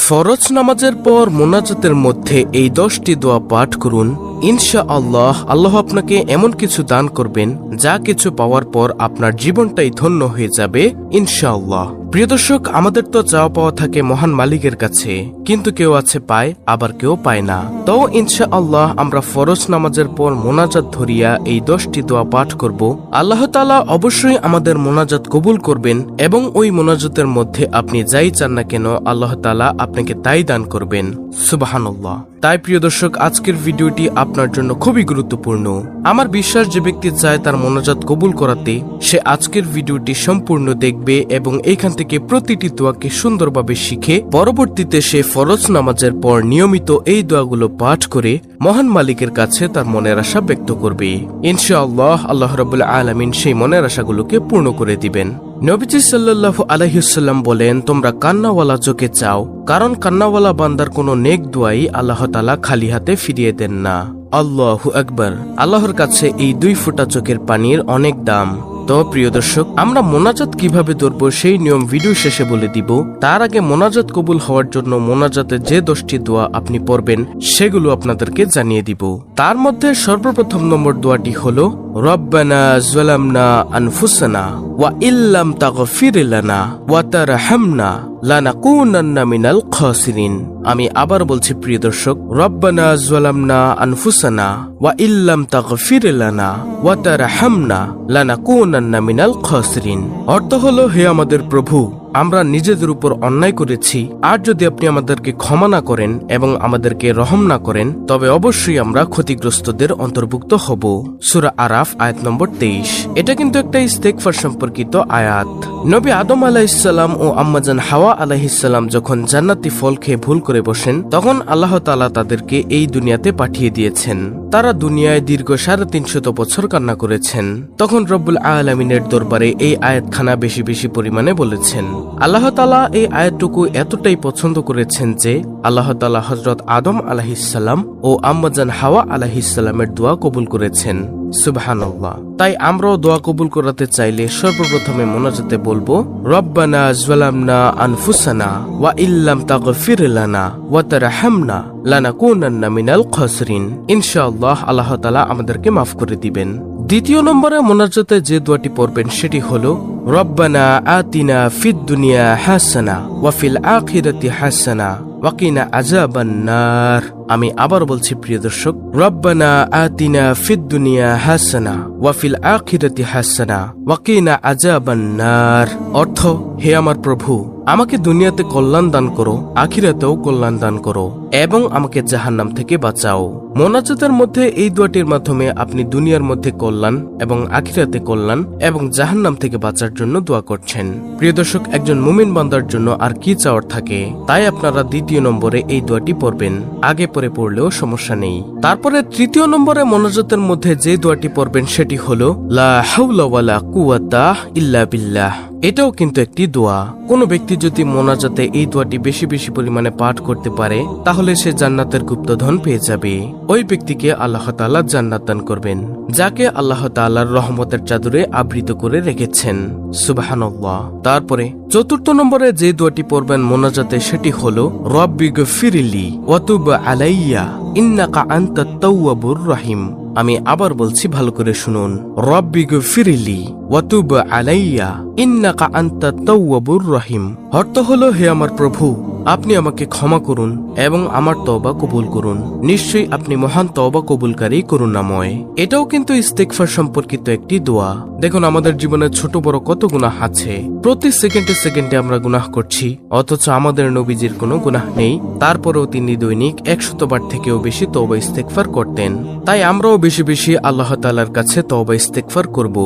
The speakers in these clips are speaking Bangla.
ফরজ নামাজের পর মোনাজাতের মধ্যে এই 10টি দোয়া পাঠ করুন। ইনশাআল্লাহ আল্লাহ আপনাকে এমন কিছু দান করবেন যা কিছু পাওয়ার পর আপনার জীবনটাই ধন্য হয়ে যাবে ইনশাআল্লাহ। প্রিয় দর্শক, আমাদের তো চাওয়া পাওয়া থাকে মহান মালিকের কাছে, কিন্তু কেউ আছে পায়, আবার কেউ পায় না। তো ইনশাআল্লাহ আমরা ফরজ নামাজের পর মোনাজাত ধরিয়া এই 10টি দোয়া পাঠ করব। আল্লাহ তাআলা অবশ্যই আমাদের মোনাজাত কবুল করবেন এবং ওই মোনাজাতের মধ্যে আপনি যাই চান না কেন আল্লাহ তাআলা আপনাকে তাই দান করবেন। সুবহানাল্লাহ। তাই প্রিয় দর্শক, আজকের ভিডিওটি আপনার জন্য খুবই গুরুত্বপূর্ণ। আমার বিশ্বাস যে ব্যক্তি চায় তার মোনাজাত কবুল করাতে, সে আজকের ভিডিওটি সম্পূর্ণ দেখবে এবং এইখান থেকে প্রতিটি দোয়াকে সুন্দরভাবে শিখে পরবর্তীতে সে ফরজ নামাজের পর নিয়মিত এই দোয়াগুলো পাঠ করে মহান মালিকের কাছে তার মনের আশা ব্যক্ত করবে। ইনশাআল্লাহ আল্লাহ রাব্বুল আলামিন সেই মনের আশাগুলোকে পূর্ণ করে দিবেন। নবীজি সাল্লাল্লাহু আলাইহি ওয়াসাল্লাম বলেন, তোমরা কান্নাওয়ালা চোখে চাও, কারণ কান্নাওয়ালা বান্দার কোনো নেক দোয়াই আল্লাহ তাআলা খালি হাতে ফিরিয়ে দেন না। আল্লাহু আকবার। আল্লাহর কাছে এই 2 ফোঁটা চোখের পানির অনেক দাম। তো প্রিয় দর্শক, আমরা মোনাজাত কিভাবে ধরব সেই নিয়ম ভিডিও শেষে বলে দিব। তার আগে মোনাজাত কবুল হওয়ার জন্য মোনাজাতে যে 10টি দোয়া আপনি পড়বেন সেগুলো আপনাদেরকে জানিয়ে দিব। তার মধ্যে সর্বপ্রথম নম্বর দোয়াটি হলো রব্বানা যালামনা আনফুসানা ওয়া ইল্লাম তাগফির লানা ওয়া তারহামনা লানাকুনান্না মিনাল খাসিরিন। আমি আবার বলছি প্রিয় দর্শক, রব্বানা যালামনা আনফুসানা ওয়া ইল্লাম তাগফির লানা ওয়া তারহামনা লানাকুনান্না মিনাল খাসিরিন। অর্থ হলো, হে আমাদের প্রভু, আমরা নিজেদের উপর অন্যায় করেছি, আর যদি আপনি আমাদেরকে ক্ষমা না করেন এবং আমাদেরকে রহম না করেন তবে অবশ্যই আমরা ক্ষতিগ্রস্তদের অন্তর্ভুক্ত হব। সূরা আরাফ আয়াত নম্বর 23। এটা কিন্তু একটা ইস্তেগফার সম্পর্কিত আয়াত। নবী আদম আলাইহিস সালাম ও আম্মাজান হাওয়া আলাইহিস সালাম যখন জান্নাতি ফল খেয়ে ভুল করে বসেন, তখন আল্লাহ তাআলা তাদেরকে এই দুনিয়াতে পাঠিয়ে দিয়েছেন। তারা দুনিয়ায় দীর্ঘ 350 বছর কান্না করেছেন। তখন রব্বুল আলামিনের দরবারে এই আয়াতখানা বেশি বেশি পরিমাণে বলেছেন। আল্লাহ তাআলা এই আয়াতটুকু এতটাই পছন্দ করেছেন যে আল্লাহ তাআলা হযরত আদম আলাইহিস সালাম ও আম্মাজান হাওয়া আলাইহিস সালামের দোয়া কবুল করেছেন। সুবহানাল্লাহ। তাই আমরাও দোয়া কবুল করাতে চাইলে সর্বপ্রথমে মোনাজাতে বলবো, রব্বানা যালামনা আনফুসানা ওয়া ইল্লাম তাগফির লানা ওয়া তারহামনা লানাকুনান্না মিনাল খাসিরিন। ইনশাআল্লাহ আল্লাহ তাআলা আমাদেরকে মাফ করে দিবেন। দ্বিতীয় নম্বরে মোনাজাতে যে দোয়াটি পড়বেন সেটি হলো রব্বানা আতিনা ফিদ দুনিয়া হাসানা ওয়া ফিল আখিরাতি হাসানা ওয়া কিনা আযাবান নার। আমি আবার বলছি প্রিয় দর্শক, রব্বানা আতিনা ফিদ দুনিয়া হাসানা ওয়া ফিল আখিরাতি হাসানা ওয়া কিনা আযাবান নার। অর্থ, হে আমার প্রভু, আমাকে দুনিয়াতে কল্যাণ দান করো, আখিরাতেও কল্যাণ দান করো এবং আমাকে জাহান্নাম থেকে বাঁচাও। মোনাজাতের মধ্যে এই দোয়াটির মাধ্যমে আপনি দুনিয়ার মধ্যে কল্যাণ এবং আখিরাতে কল্যাণ এবং জাহান্নাম থেকে বাঁচার জন্য দোয়া করছেন। প্রিয় দর্শক, একজন মুমিন বান্দার জন্য আর কি চাওয়ার থাকে? তাই আপনারা দ্বিতীয় নম্বরে এই দোয়াটি পড়বেন, আগে পরে পড়লেও সমস্যা নেই। তারপরে তৃতীয় নম্বরে মোনাজাতের মধ্যে যে দোয়াটি পড়বেন সেটি হলো লা হাওলা ওয়ালা কুওয়াতা ইল্লা বিল্লাহ। এটাও কিন্তু একটি দোয়া। কোন ব্যক্তি যদি মোনাজাতে এই দোয়াটি বেশি বেশি পরিমাণে পাঠ করতে পারে তাহলে সে জান্নাতের গুপ্তধন পেয়ে যাবে। ওই ব্যক্তিকে আল্লাহ তাআলা জান্নাত দান করবেন, যাকে আল্লাহ তাআলার রহমতের চাদরে আবৃত করে রেখেছেন। সুবহানাল্লাহ। তারপরে চতুর্থ নম্বরে যে দোয়াটি পড়বেন মোনাজাতে সেটি হলো রব্বিগফিরলি ওয়া তুব আলাইয়া ইন্নাকা আনতাত তাওয়াবুর রহিম। আমি আবার বলছি, ভালো করে শুনুন, রব্বিগফিরলি ওয়া তুব আলাইয়া ইন্নাকা আনতাত তাওয়াবুর রহিম। অর্থ হলো, হে আমার প্রভু, আপনি আমাকে ক্ষমা করুন এবং আমার তওবা কবুল করুন। নিশ্চয়ই আপনি মহান তওবা কবুলকারী করুণাময়। এটাও কিন্তু ইস্তেগফার সম্পর্কিত একটি দোয়া। দেখুন, আমাদের জীবনে ছোট বড় কত গুনাহ আছে। প্রতি সেকেন্ডে সেকেন্ডে আমরা গুনাহ করছি, অথচ আমাদের নবীজির কোনো গুনাহ নেই। তারপরেও তিনি দৈনিক 100 বার থেকেও বেশি তওবা ইস্তেগফার করতেন। তাই আমরাও বেশি বেশি আল্লাহ তাআলার কাছে তওবা ইস্তেগফার করব।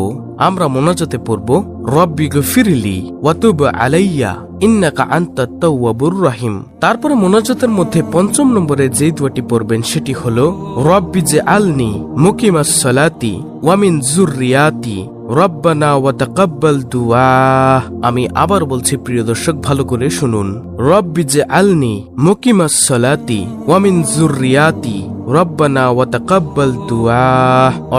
আমরা মোনাজাতে পড়ব রব্বিগফিরলি ওয়া তুব আলাইয়া ইন্নাকা আনতাত তাওয়াবুর রহিম। তারপরে মোনাজাতের মধ্যে পঞ্চম নম্বরে যে দোয়াটি পড়বেন সেটি হলো রব্বিজআলনি মুকিমাস সালাতি ওয়া মিন যুররিয়াতি রব্বানা ওয়া তাকাব্বাল দুআ। আমি আবার বলছি প্রিয় দর্শক, ভালো করে শুনুন, রব্বিজআলনি মুকিমাস সালাতি ওয়া মিন যুররিয়াতি রব্বানা ওয়া তাকাব্বাল দুআ।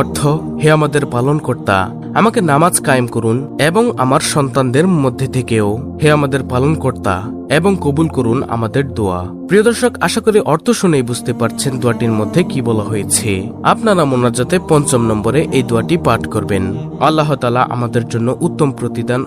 অর্থ, হে আমাদের পালনকর্তা, আমাকে নামাজ কায়েম করুন এবং আমার সন্তানদের মধ্যে থেকেও হে আমাদের পালনকর্তা, এবং কবুল করুন আমাদের দোয়া। প্রিয় দর্শক, আশা করি অর্থ শুনেই বুঝতে পারছেন দোয়াটির মধ্যে কি বলা হয়েছে। আপনারা মোনাজাতে ৫ম নম্বরে এই দোয়াটি পাঠ করবেন। আল্লাহ তাআলা আমাদের জন্য উত্তম প্রতিদান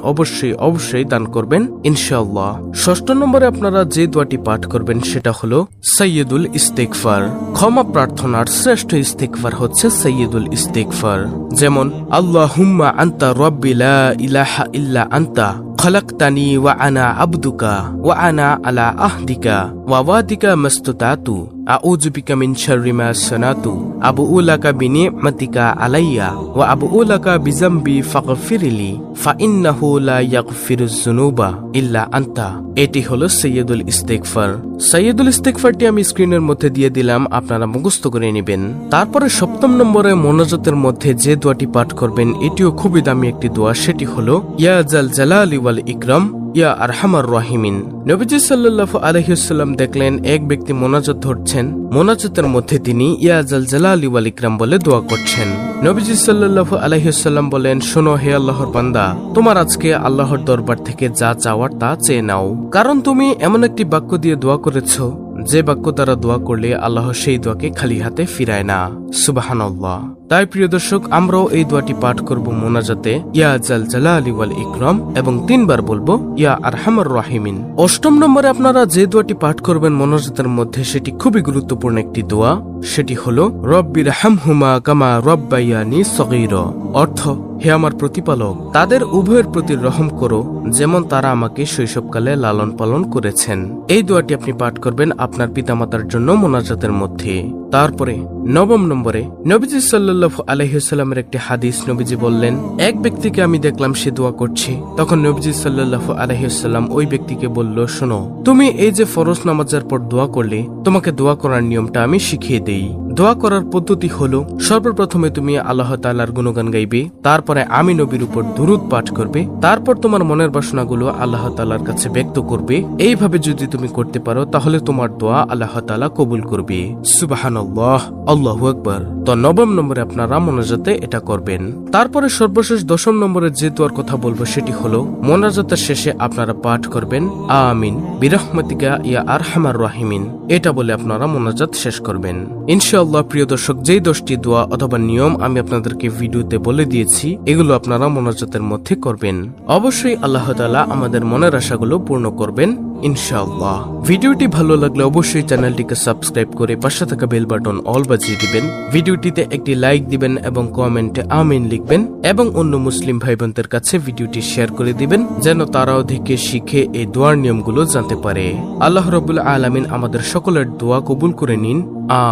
অবশ্যই দান করবেন ইনশাআল্লাহ। ৬ষ্ঠ নম্বরে আপনারা যে দোয়াটি পাঠ করবেন সেটা হলো সাইয়্যিদুল ইস্তিগফার। ক্ষমা প্রার্থনার শ্রেষ্ঠ ইস্তিগফার হচ্ছে সাইয়্যিদুল ইস্তিগফার। যেমন আল্লাহুম্মা আনতা রাব্বি লা ইলাহা ইল্লা আনতা খলাকতানি ওয়া আনা আবদুকা ওয়া আনা আলা আহদিকা ওয়া ওয়াদিকা মাসতাতু আউযু বিকা মিন শাররি মা সানাতু আবুউ লাকা বিনি'মাতিকা আলাইয়া ওয়া আবুউ লাকা বিযামবি ফাগফিরলি ফাইন্নাহু লা ইয়াগফিরুয যুনুবা ইল্লা আনতা। এটি হলো সাইয়্যিদুল ইস্তিগফার। সাইয়্যিদুল ইস্তিগফারটি আমি স্ক্রিনের মধ্যে দিয়ে দিলাম, আপনারা মুখস্থ করে নেবেন। তারপরে ৭ম নম্বরে মোনাজাতের মধ্যে যে দোয়াটি পাঠ করবেন এটিও খুবই দামি একটি দোয়া, সেটি হলো ইয়া জাল জালালি ওয়াল ইকরাম ইয়া আরহামার রাহিমিন। নবীজি সাল্লাল্লাহু আলাইহি ওয়াসাল্লাম দেখলেন এক ব্যক্তি মোনাজাত ধরছেন, মোনাজাতের মধ্যে তিনি ইয়া জাল জালালি ওয়াল ইকরাম বলে দোয়া করছেন। নবীজি সাল্লাল্লাহু আলাইহি ওয়াসাল্লাম বলেন, শোনো হে আল্লাহর বান্দা, তোমার আজকে আল্লাহর দরবার থেকে যা চাওয়ার তা চেয়ে নাও, কারণ তুমি এমন একটি বাক্য দিয়ে দোয়া করেছো যে বাক্য দ্বারা দোয়া করলে আল্লাহ সেই দোয়াকে খালি হাতে ফিরায় না। সুবহানাল্লাহ। তাই প্রিয় দর্শক, আমরাও এই দোয়াটি পাঠ করব মোনাজাতে ইয়া জাল জালালি ওয়াল ইকরাম এবং ৩ বার বলবো ইয়া আরহামার রাহিমিন। ৮ম নম্বরে আপনারা যে দোয়াটি পাঠ করবেন মোনাজাতের মধ্যে সেটি খুবই গুরুত্বপূর্ণ একটি দোয়া, সেটি হলো রব্বির হামহুমা কামা রব্বায়ানি সগীরা। অর্থ, হে আমার প্রতিপালক, তাদের উভয়ের প্রতি রহম করো যেমন তারা আমাকে শৈশবকালে লালন পালন করেছেন। এই দোয়াটি আপনি পাঠ করবেন আপনার পিতামাতার জন্য মোনাজাতের মধ্যে। তারপরে ৯ম নম্বরে নবীজি সাল্লাল্লাহু আলাইহি ওয়াসাল্লামের একটি হাদিস, নবীজি বললেন, এক ব্যক্তিকে আমি দেখলাম সে দোয়া করছে। তখন নবীজি সাল্লাল্লাহু আলাইহি ওয়াসাল্লাম ওই ব্যক্তিকে বলল, শোনো, তুমি এই যে ফরজ নামাজের পর দোয়া করলে, তোমাকে দোয়া করার নিয়মটা আমি শিখিয়ে দেই। দোয়া করার পদ্ধতি হলো, সর্বপ্রথমে তুমি আল্লাহ তাআলার গুণগান গাইবে, তারপরে আমি নবীর উপর দুরূদ পাঠ করবে, তারপর তোমার মনের বাসনাগুলো আল্লাহ তাআলার কাছে ব্যক্ত করবে। এইভাবে যদি তুমি করতে পারো তাহলে তোমার দোয়া আল্লাহ তাআলা কবুল করবে। সুবহানাল্লাহ, আল্লাহু আকবার। তো ৯ম নম্বরে আপনারা মোনাজাতে এটা করবেন। তারপরে সর্বশেষ ১০ম নম্বরে যে দোয়ার কথা বলবো সেটি হলো মোনাজাতের শেষে আপনারা পাঠ করবেন আমিন বিরহমাতিকা ইয়া আরহামার রাহিমিন। এটা বলে আপনারা মোনাজাত শেষ করবেন ইনশাআল্লাহ। প্রিয় দর্শক, যেই 10টি দোয়া অথবা নিয়ম আমি আপনাদেরকে ভিডিওতে বলে দিয়েছি, এগুলো আপনারা মোনাজাতের মধ্যে করবেন। অবশ্যই আল্লাহ তাআলা আমাদের মনের আশাগুলো পূর্ণ করবেন ইনশাআল্লাহ। ভিডিওটি ভালো লাগলে অবশ্যই চ্যানেলটিকে সাবস্ক্রাইব করে পাশে থাকা বেল বাটন অল বাজিয়ে দিবেন। ভিডিওটিতে একটি লাইক দিবেন এবং কমেন্টে আমিন লিখবেন এবং অন্য মুসলিম ভাই বোনদের কাছে ভিডিওটি শেয়ার করে দিবেন যেন তারাও দেখে শিখে এই দোয়ার নিয়মগুলো জানতে পারে। আল্লাহ রাব্বুল আলামিন আমাদের সকলের দোয়া কবুল করে নিন,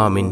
আমিন।